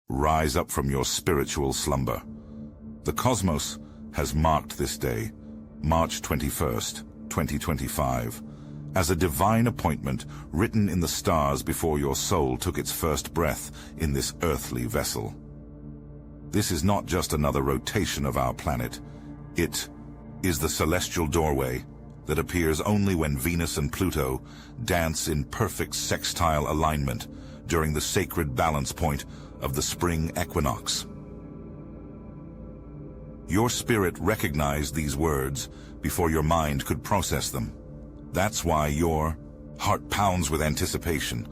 Rise up from your spiritual slumber. The cosmos has marked this day, March 21st, 2025, as a divine appointment written in the stars before your soul took its first breath in this earthly vessel. This is not just another rotation of our planet. It is the celestial doorway that appears only when Venus and Pluto dance in perfect sextile alignment during the sacred balance point of the Spring Equinox. Your spirit recognized these words before your mind could process them. That's why your heart pounds with anticipation,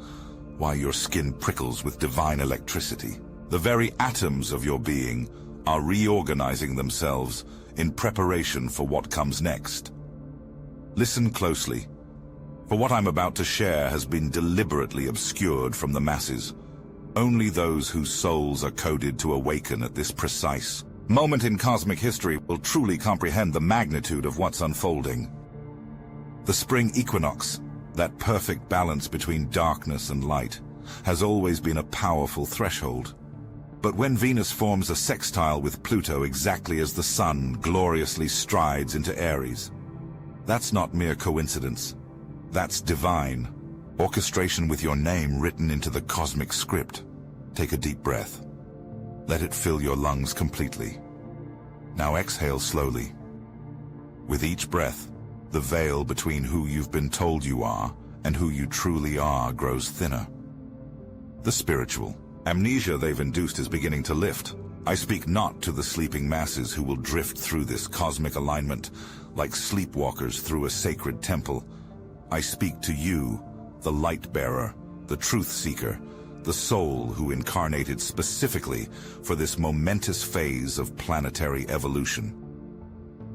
why your skin prickles with divine electricity. The very atoms of your being are reorganizing themselves in preparation for what comes next. Listen closely, for what I'm about to share has been deliberately obscured from the masses. Only those whose souls are coded to awaken at this precise moment in cosmic history will truly comprehend the magnitude of what's unfolding. The Spring Equinox, that perfect balance between darkness and light, has always been a powerful threshold. But when Venus forms a sextile with Pluto exactly as the Sun gloriously strides into Aries, that's not mere coincidence. That's divine orchestration with your name written into the cosmic script. Take a deep breath. Let it fill your lungs completely. Now exhale slowly. With each breath, the veil between who you've been told you are and who you truly are grows thinner. The spiritual amnesia they've induced is beginning to lift. I speak not to the sleeping masses who will drift through this cosmic alignment like sleepwalkers through a sacred temple. I speak to you, the lightbearer, the truth seeker, the soul who incarnated specifically for this momentous phase of planetary evolution.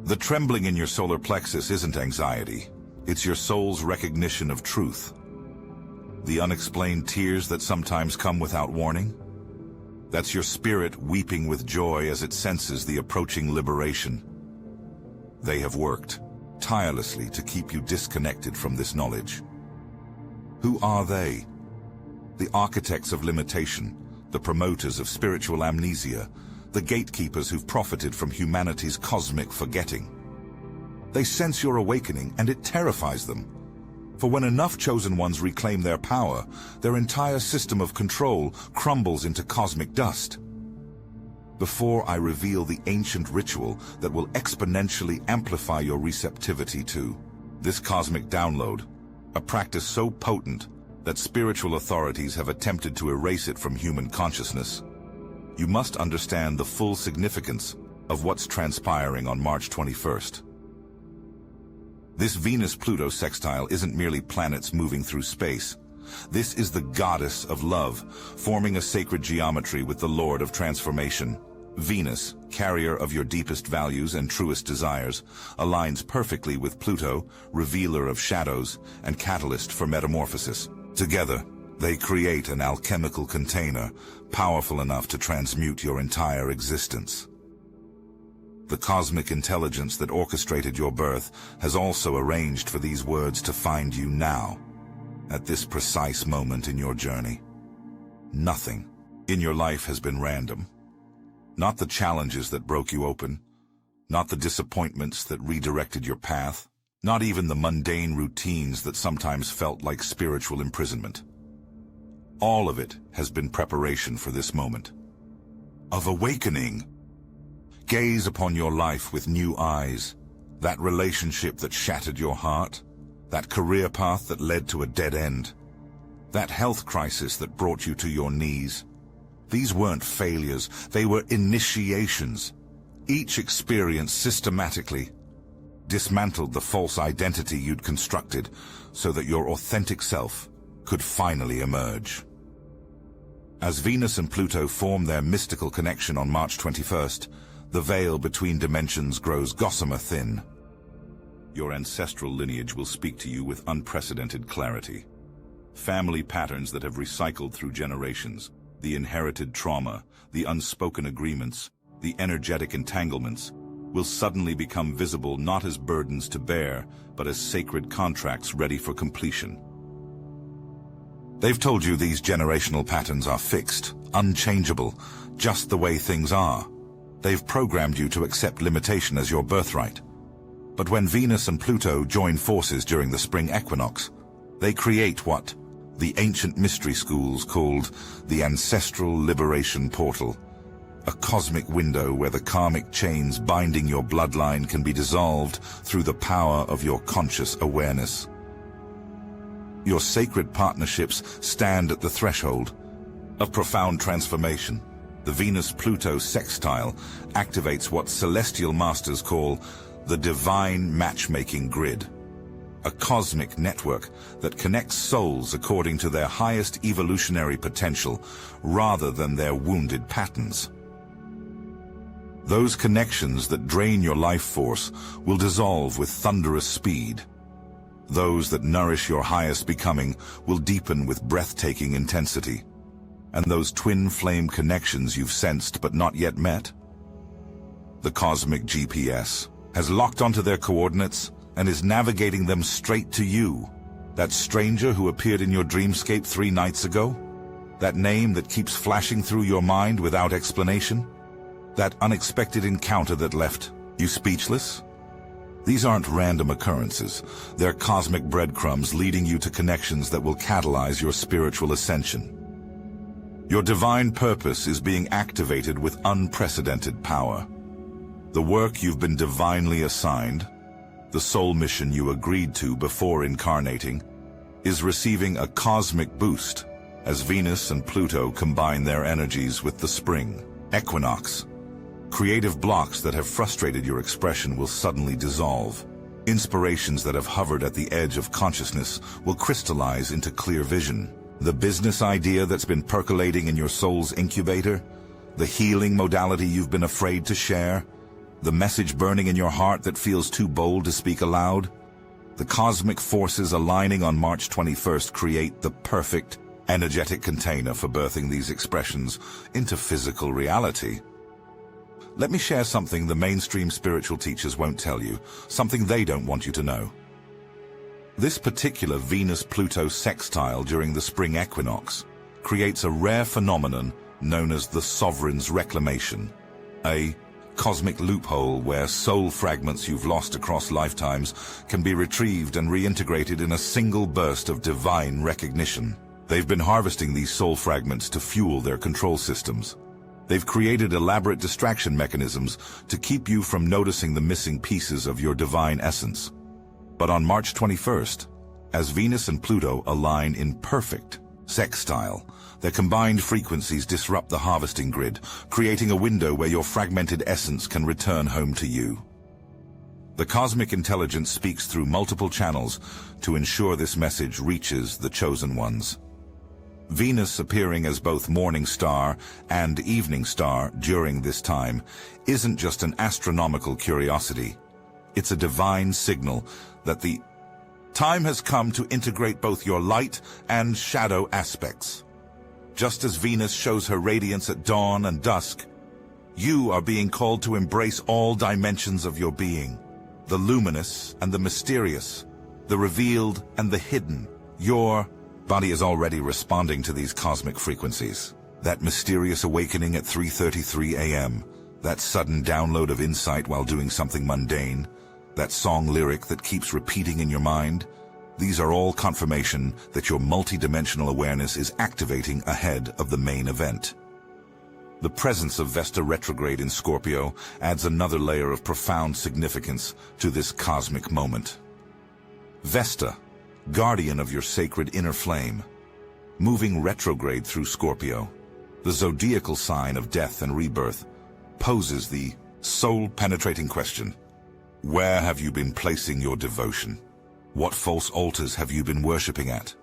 The trembling in your solar plexus isn't anxiety. It's your soul's recognition of truth. The unexplained tears that sometimes come without warning? That's your spirit weeping with joy as it senses the approaching liberation. They have worked tirelessly to keep you disconnected from this knowledge. Who are they? The architects of limitation, the promoters of spiritual amnesia, the gatekeepers who've profited from humanity's cosmic forgetting. They sense your awakening and it terrifies them. For when enough chosen ones reclaim their power, their entire system of control crumbles into cosmic dust. Before I reveal the ancient ritual that will exponentially amplify your receptivity to this cosmic download, a practice so potent that spiritual authorities have attempted to erase it from human consciousness, you must understand the full significance of what's transpiring on March 21st. This Venus-Pluto sextile isn't merely planets moving through space. This is the goddess of love, forming a sacred geometry with the Lord of Transformation. Venus, carrier of your deepest values and truest desires, aligns perfectly with Pluto, revealer of shadows and catalyst for metamorphosis. Together, they create an alchemical container, powerful enough to transmute your entire existence. The cosmic intelligence that orchestrated your birth has also arranged for these words to find you now, at this precise moment in your journey. Nothing in your life has been random. Not the challenges that broke you open, not the disappointments that redirected your path, not even the mundane routines that sometimes felt like spiritual imprisonment. All of it has been preparation for this moment of awakening. Gaze upon your life with new eyes. That relationship that shattered your heart, that career path that led to a dead end, that health crisis that brought you to your knees. These weren't failures, they were initiations. Each experience systematically dismantled the false identity you'd constructed so that your authentic self could finally emerge. As Venus and Pluto form their mystical connection on March 21st, the veil between dimensions grows gossamer thin. Your ancestral lineage will speak to you with unprecedented clarity. Family patterns that have recycled through generations, the inherited trauma, the unspoken agreements, the energetic entanglements, will suddenly become visible not as burdens to bear, but as sacred contracts ready for completion. They've told you these generational patterns are fixed, unchangeable, just the way things are. They've programmed you to accept limitation as your birthright. But when Venus and Pluto join forces during the Spring Equinox, they create what the ancient mystery schools called the Ancestral Liberation Portal, a cosmic window where the karmic chains binding your bloodline can be dissolved through the power of your conscious awareness. Your sacred partnerships stand at the threshold of profound transformation. The Venus-Pluto Sextile activates what celestial masters call the divine matchmaking grid, a cosmic network that connects souls according to their highest evolutionary potential rather than their wounded patterns. Those connections that drain your life force will dissolve with thunderous speed. Those that nourish your highest becoming will deepen with breathtaking intensity. And those twin flame connections you've sensed but not yet met? The cosmic GPS has locked onto their coordinates and is navigating them straight to you. That stranger who appeared in your dreamscape 3 nights ago? That name that keeps flashing through your mind without explanation? That unexpected encounter that left you speechless? These aren't random occurrences. They're cosmic breadcrumbs leading you to connections that will catalyze your spiritual ascension. Your divine purpose is being activated with unprecedented power. The work you've been divinely assigned, the soul mission you agreed to before incarnating, is receiving a cosmic boost as Venus and Pluto combine their energies with the Spring Equinox. Creative blocks that have frustrated your expression will suddenly dissolve. Inspirations that have hovered at the edge of consciousness will crystallize into clear vision. The business idea that's been percolating in your soul's incubator, the healing modality you've been afraid to share, the message burning in your heart that feels too bold to speak aloud. The cosmic forces aligning on March 21st create the perfect, energetic container for birthing these expressions into physical reality. Let me share something the mainstream spiritual teachers won't tell you, something they don't want you to know. This particular Venus-Pluto sextile during the Spring Equinox creates a rare phenomenon known as the Sovereign's Reclamation, a cosmic loophole where soul fragments you've lost across lifetimes can be retrieved and reintegrated in a single burst of divine recognition. They've been harvesting these soul fragments to fuel their control systems. They've created elaborate distraction mechanisms to keep you from noticing the missing pieces of your divine essence. But on March 21st, as Venus and Pluto align in perfect sextile, their combined frequencies disrupt the harvesting grid, creating a window where your fragmented essence can return home to you. The cosmic intelligence speaks through multiple channels to ensure this message reaches the chosen ones. Venus appearing as both morning star and evening star during this time isn't just an astronomical curiosity. It's a divine signal that the time has come to integrate both your light and shadow aspects. Just as Venus shows her radiance at dawn and dusk, you are being called to embrace all dimensions of your being, the luminous and the mysterious, the revealed and the hidden. Your body is already responding to these cosmic frequencies. That mysterious awakening at 3:33 a.m., that sudden download of insight while doing something mundane, that song lyric that keeps repeating in your mind, these are all confirmation that your multidimensional awareness is activating ahead of the main event. The presence of Vesta retrograde in Scorpio adds another layer of profound significance to this cosmic moment. Vesta, guardian of your sacred inner flame, moving retrograde through Scorpio, the zodiacal sign of death and rebirth, poses the soul-penetrating question: where have you been placing your devotion? What false altars have you been worshipping at?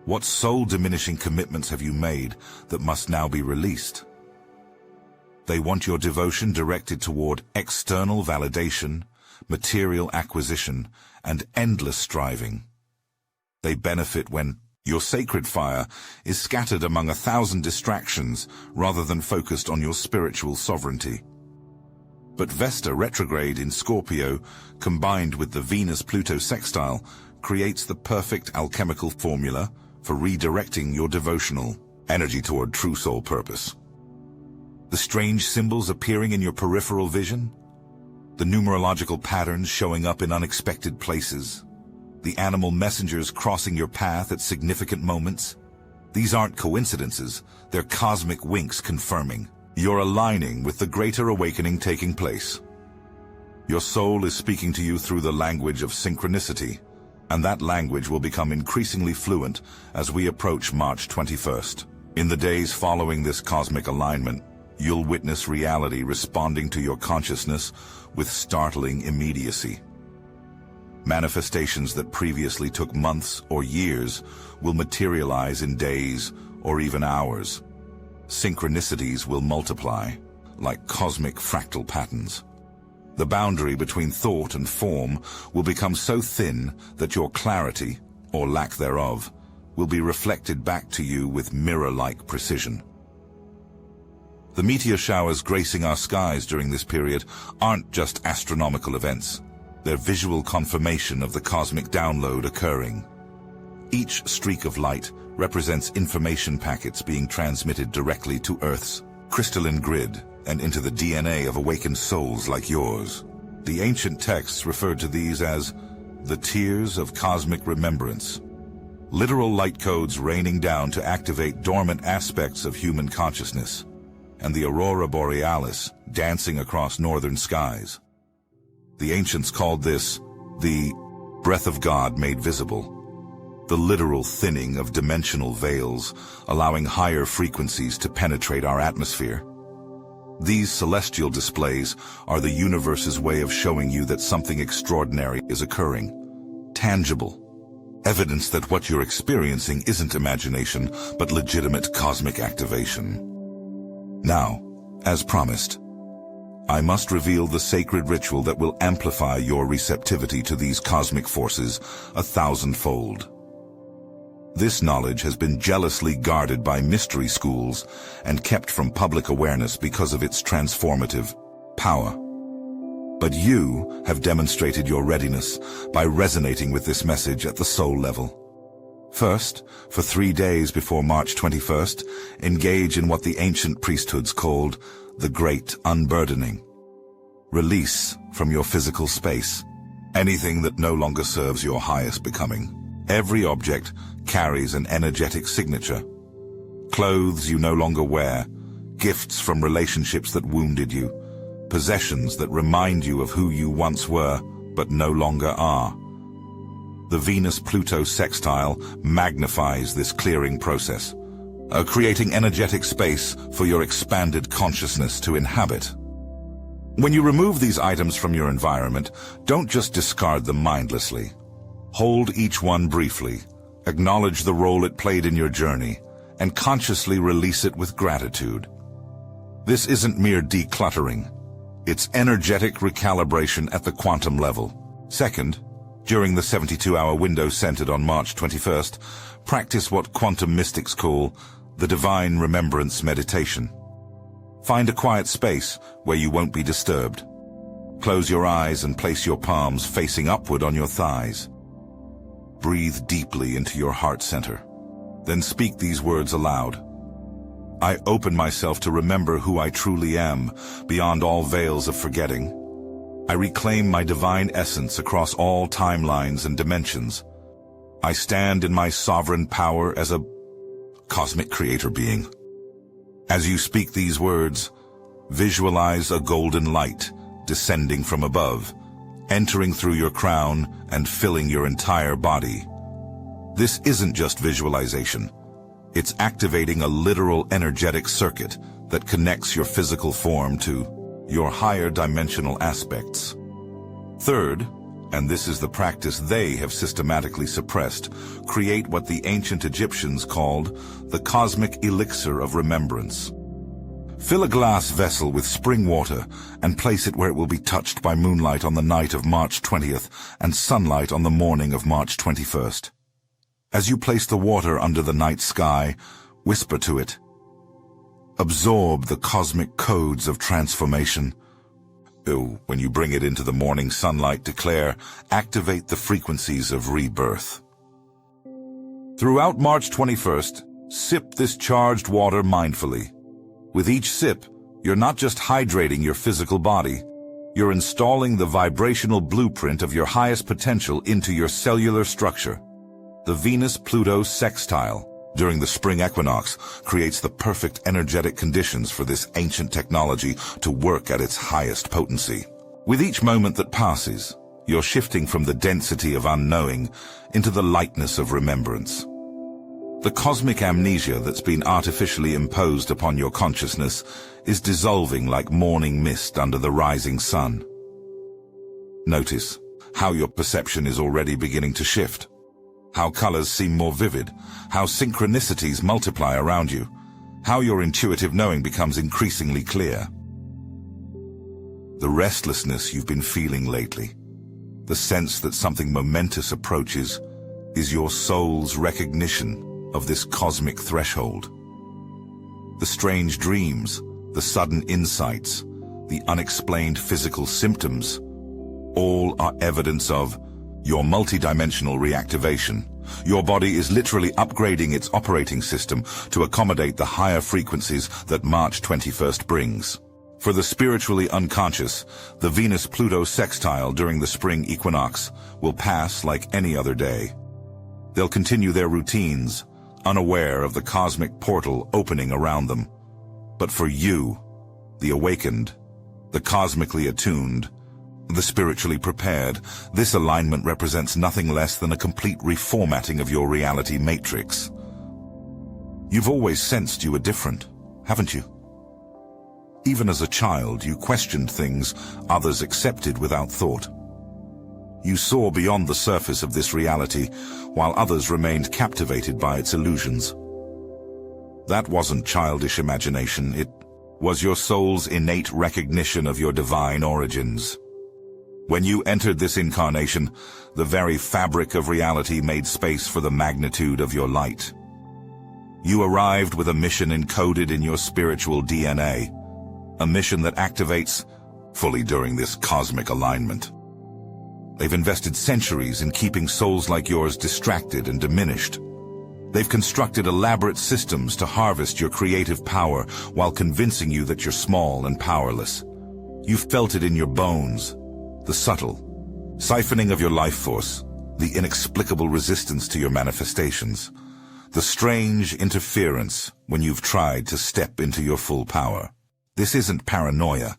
What soul-diminishing commitments have you made that must now be released? They want your devotion directed toward external validation, material acquisition, and endless striving. They benefit when your sacred fire is scattered among 1,000 distractions rather than focused on your spiritual sovereignty. But Vesta retrograde in Scorpio, combined with the Venus-Pluto sextile, creates the perfect alchemical formula for redirecting your devotional energy toward true soul purpose. The strange symbols appearing in your peripheral vision, the numerological patterns showing up in unexpected places, the animal messengers crossing your path at significant moments. These aren't coincidences, they're cosmic winks confirming you're aligning with the greater awakening taking place. Your soul is speaking to you through the language of synchronicity, and that language will become increasingly fluent as we approach March 21st. In the days following this cosmic alignment, you'll witness reality responding to your consciousness with startling immediacy. Manifestations that previously took months or years will materialize in days or even hours. Synchronicities will multiply, like cosmic fractal patterns. The boundary between thought and form will become so thin that your clarity, or lack thereof, will be reflected back to you with mirror-like precision. The meteor showers gracing our skies during this period aren't just astronomical events. They're visual confirmation of the cosmic download occurring. Each streak of light represents information packets being transmitted directly to Earth's crystalline grid and into the DNA of awakened souls like yours. The ancient texts referred to these as the tears of cosmic remembrance, literal light codes raining down to activate dormant aspects of human consciousness, and the aurora borealis dancing across northern skies. The ancients called this the breath of God made visible, the literal thinning of dimensional veils, allowing higher frequencies to penetrate our atmosphere. These celestial displays are the universe's way of showing you that something extraordinary is occurring, tangible, evidence that what you're experiencing isn't imagination, but legitimate cosmic activation. Now, as promised, I must reveal the sacred ritual that will amplify your receptivity to these cosmic forces 1,000-fold. This knowledge has been jealously guarded by mystery schools and kept from public awareness because of its transformative power. But you have demonstrated your readiness by resonating with this message at the soul level. First, for 3 days before March 21st, engage in what the ancient priesthoods called the Great Unburdening. Release from your physical space anything that no longer serves your highest becoming. Every object carries an energetic signature. Clothes you no longer wear, gifts from relationships that wounded you, possessions that remind you of who you once were but no longer are. The Venus-Pluto Sextile magnifies this clearing process, creating energetic space for your expanded consciousness to inhabit. When you remove these items from your environment, don't just discard them mindlessly. Hold each one briefly, acknowledge the role it played in your journey, and consciously release it with gratitude. This isn't mere decluttering. It's energetic recalibration at the quantum level. Second, during the 72-hour window centered on March 21st, practice what quantum mystics call the divine remembrance meditation. Find a quiet space where you won't be disturbed. Close your eyes and place your palms facing upward on your thighs. Breathe deeply into your heart center. Then speak these words aloud. I open myself to remember who I truly am, beyond all veils of forgetting. I reclaim my divine essence across all timelines and dimensions. I stand in my sovereign power as a cosmic creator being. As you speak these words, visualize a golden light descending from above, entering through your crown and filling your entire body. This isn't just visualization. It's activating a literal energetic circuit that connects your physical form to your higher dimensional aspects. Third, and this is the practice they have systematically suppressed, create what the ancient Egyptians called the cosmic elixir of remembrance. Fill a glass vessel with spring water and place it where it will be touched by moonlight on the night of March 20th and sunlight on the morning of March 21st. As you place the water under the night sky, whisper to it. Absorb the cosmic codes of transformation. When you bring it into the morning sunlight, declare, activate the frequencies of rebirth. Throughout March 21st, sip this charged water mindfully. With each sip, you're not just hydrating your physical body, you're installing the vibrational blueprint of your highest potential into your cellular structure. The Venus-Pluto Sextile, during the Spring Equinox, creates the perfect energetic conditions for this ancient technology to work at its highest potency. With each moment that passes, you're shifting from the density of unknowing into the lightness of remembrance. The cosmic amnesia that's been artificially imposed upon your consciousness is dissolving like morning mist under the rising sun. Notice how your perception is already beginning to shift, how colors seem more vivid, how synchronicities multiply around you, how your intuitive knowing becomes increasingly clear. The restlessness you've been feeling lately, the sense that something momentous approaches, is your soul's recognition of this cosmic threshold. The strange dreams, the sudden insights, the unexplained physical symptoms, all are evidence of your multidimensional reactivation. Your body is literally upgrading its operating system to accommodate the higher frequencies that March 21st brings. For the spiritually unconscious, the Venus-Pluto Sextile during the Spring Equinox will pass like any other day. They'll continue their routines, unaware of the cosmic portal opening around them. But for you, the awakened, the cosmically attuned, the spiritually prepared, this alignment represents nothing less than a complete reformatting of your reality matrix. You've always sensed you were different, haven't you? Even as a child, you questioned things others accepted without thought. You saw beyond the surface of this reality, while others remained captivated by its illusions. That wasn't childish imagination, it was your soul's innate recognition of your divine origins. When you entered this incarnation, the very fabric of reality made space for the magnitude of your light. You arrived with a mission encoded in your spiritual DNA, a mission that activates fully during this cosmic alignment. They've invested centuries in keeping souls like yours distracted and diminished. They've constructed elaborate systems to harvest your creative power while convincing you that you're small and powerless. You've felt it in your bones, the subtle siphoning of your life force, the inexplicable resistance to your manifestations, the strange interference when you've tried to step into your full power. This isn't paranoia.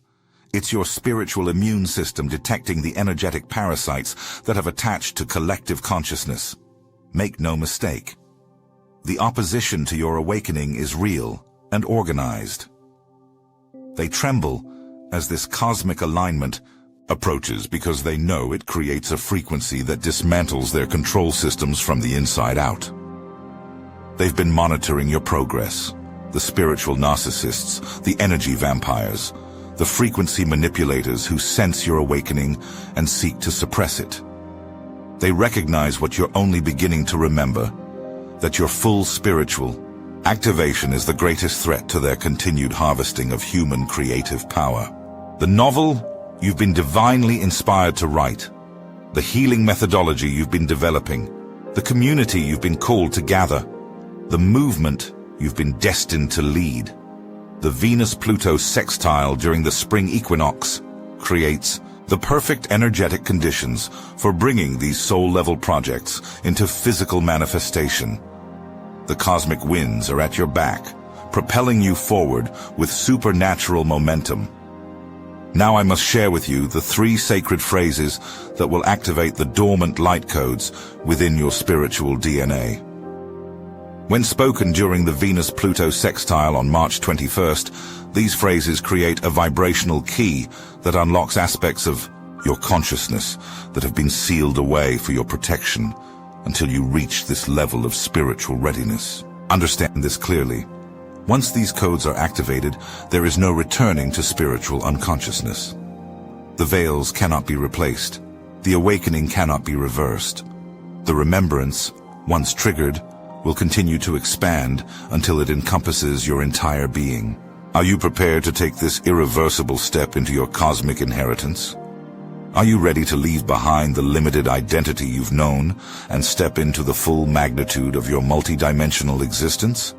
It's your spiritual immune system detecting the energetic parasites that have attached to collective consciousness. Make no mistake. The opposition to your awakening is real and organized. They tremble as this cosmic alignment approaches because they know it creates a frequency that dismantles their control systems from the inside out. They've been monitoring your progress. The spiritual narcissists, the energy vampires, the frequency manipulators who sense your awakening and seek to suppress it. They recognize what you're only beginning to remember, that your full spiritual activation is the greatest threat to their continued harvesting of human creative power. The novel you've been divinely inspired to write, the healing methodology you've been developing, the community you've been called to gather, the movement you've been destined to lead. The Venus-Pluto Sextile during the Spring Equinox creates the perfect energetic conditions for bringing these soul-level projects into physical manifestation. The cosmic winds are at your back, propelling you forward with supernatural momentum. Now I must share with you the 3 sacred phrases that will activate the dormant light codes within your spiritual DNA. When spoken during the Venus-Pluto Sextile on March 21st, these phrases create a vibrational key that unlocks aspects of your consciousness that have been sealed away for your protection until you reach this level of spiritual readiness. Understand this clearly. Once these codes are activated, there is no returning to spiritual unconsciousness. The veils cannot be replaced. The awakening cannot be reversed. The remembrance, once triggered, will continue to expand until it encompasses your entire being. Are you prepared to take this irreversible step into your cosmic inheritance? Are you ready to leave behind the limited identity you've known and step into the full magnitude of your multidimensional existence?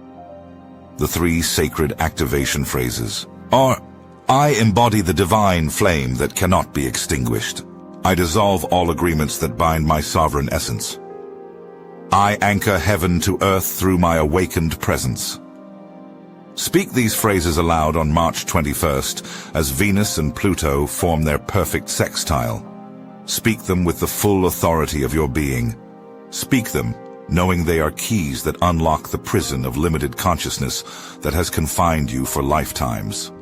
The 3 sacred activation phrases are: I embody the divine flame that cannot be extinguished. I dissolve all agreements that bind my sovereign essence. I anchor heaven to earth through my awakened presence. Speak these phrases aloud on March 21st as Venus and Pluto form their perfect sextile. Speak them with the full authority of your being. Speak them knowing they are keys that unlock the prison of limited consciousness that has confined you for lifetimes.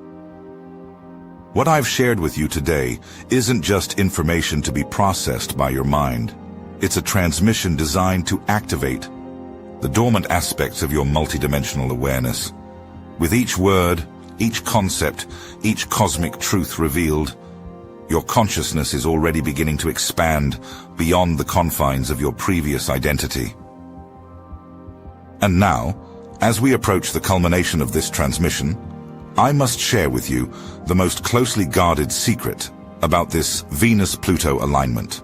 What I've shared with you today isn't just information to be processed by your mind. It's a transmission designed to activate the dormant aspects of your multidimensional awareness. With each word, each concept, each cosmic truth revealed, your consciousness is already beginning to expand beyond the confines of your previous identity. And now, as we approach the culmination of this transmission, I must share with you the most closely guarded secret about this Venus-Pluto alignment.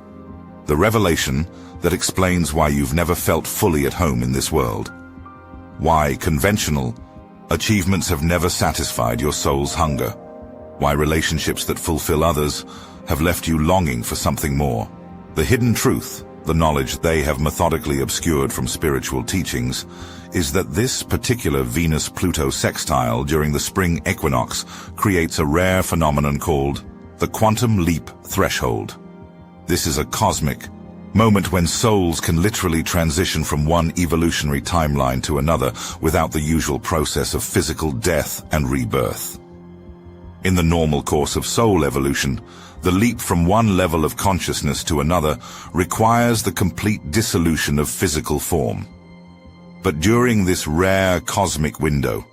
The revelation that explains why you've never felt fully at home in this world. Why conventional achievements have never satisfied your soul's hunger. Why relationships that fulfill others have left you longing for something more. The hidden truth, the knowledge they have methodically obscured from spiritual teachings, is that this particular Venus-Pluto sextile during the Spring Equinox creates a rare phenomenon called the quantum leap threshold. This is a cosmic moment when souls can literally transition from one evolutionary timeline to another without the usual process of physical death and rebirth. In the normal course of soul evolution, the leap from one level of consciousness to another requires the complete dissolution of physical form. But during this rare cosmic window,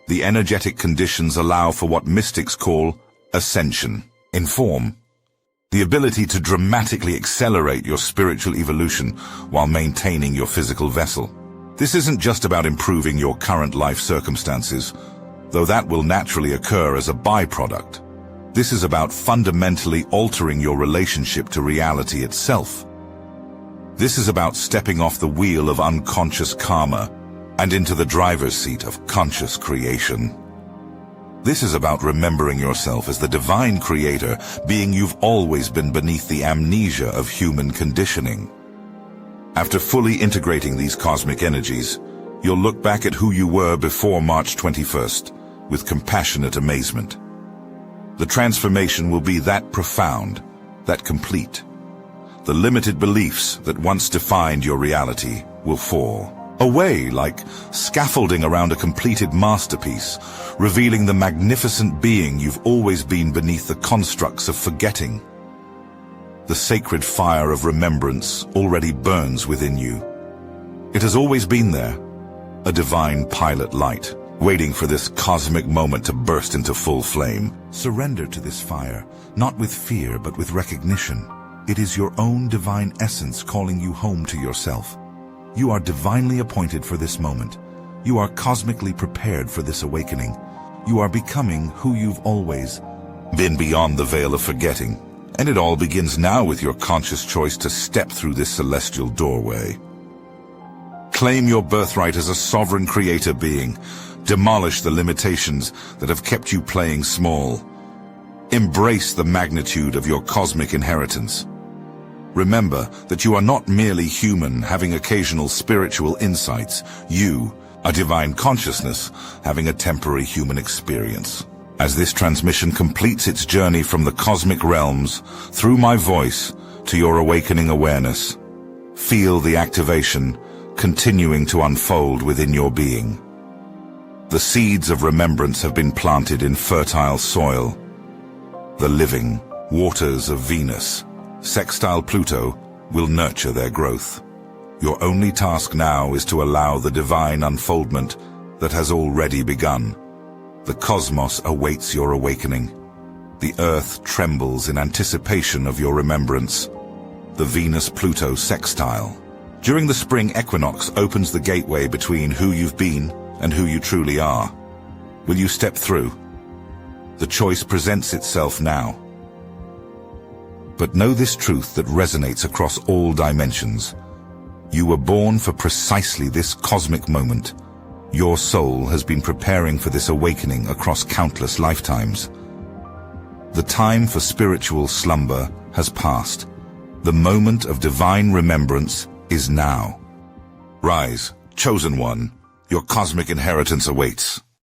the energetic conditions allow for what mystics call ascension in form. The ability to dramatically accelerate your spiritual evolution while maintaining your physical vessel. This isn't just about improving your current life circumstances, though that will naturally occur as a byproduct. This is about fundamentally altering your relationship to reality itself. This is about stepping off the wheel of unconscious karma and into the driver's seat of conscious creation. This is about remembering yourself as the divine creator, being you've always been beneath the amnesia of human conditioning. After fully integrating these cosmic energies, you'll look back at who you were before March 21st with compassionate amazement. The transformation will be that profound, that complete. The limited beliefs that once defined your reality will fall away like scaffolding around a completed masterpiece, revealing the magnificent being you've always been beneath the constructs of forgetting. The sacred fire of remembrance already burns within you. It has always been there, a divine pilot light, waiting for this cosmic moment to burst into full flame. Surrender to this fire, not with fear but with recognition. It is your own divine essence calling you home to yourself. You are divinely appointed for this moment. You are cosmically prepared for this awakening. You are becoming who you've always been beyond the veil of forgetting. And it all begins now with your conscious choice to step through this celestial doorway. Claim your birthright as a sovereign creator being. Demolish the limitations that have kept you playing small. Embrace the magnitude of your cosmic inheritance. Remember that you are not merely human having occasional spiritual insights. You are divine consciousness having a temporary human experience. As this transmission completes its journey from the cosmic realms through my voice to your awakening awareness, feel the activation continuing to unfold within your being. The seeds of remembrance have been planted in fertile soil. The living waters of Venus, sextile Pluto, will nurture their growth. Your only task now is to allow the divine unfoldment that has already begun. The cosmos awaits your awakening. The earth trembles in anticipation of your remembrance. The Venus-Pluto Sextile. During the Spring Equinox opens the gateway between who you've been and who you truly are. Will you step through? The choice presents itself now. But know this truth that resonates across all dimensions. You were born for precisely this cosmic moment. Your soul has been preparing for this awakening across countless lifetimes. The time for spiritual slumber has passed. The moment of divine remembrance is now. Rise, chosen one. Your cosmic inheritance awaits.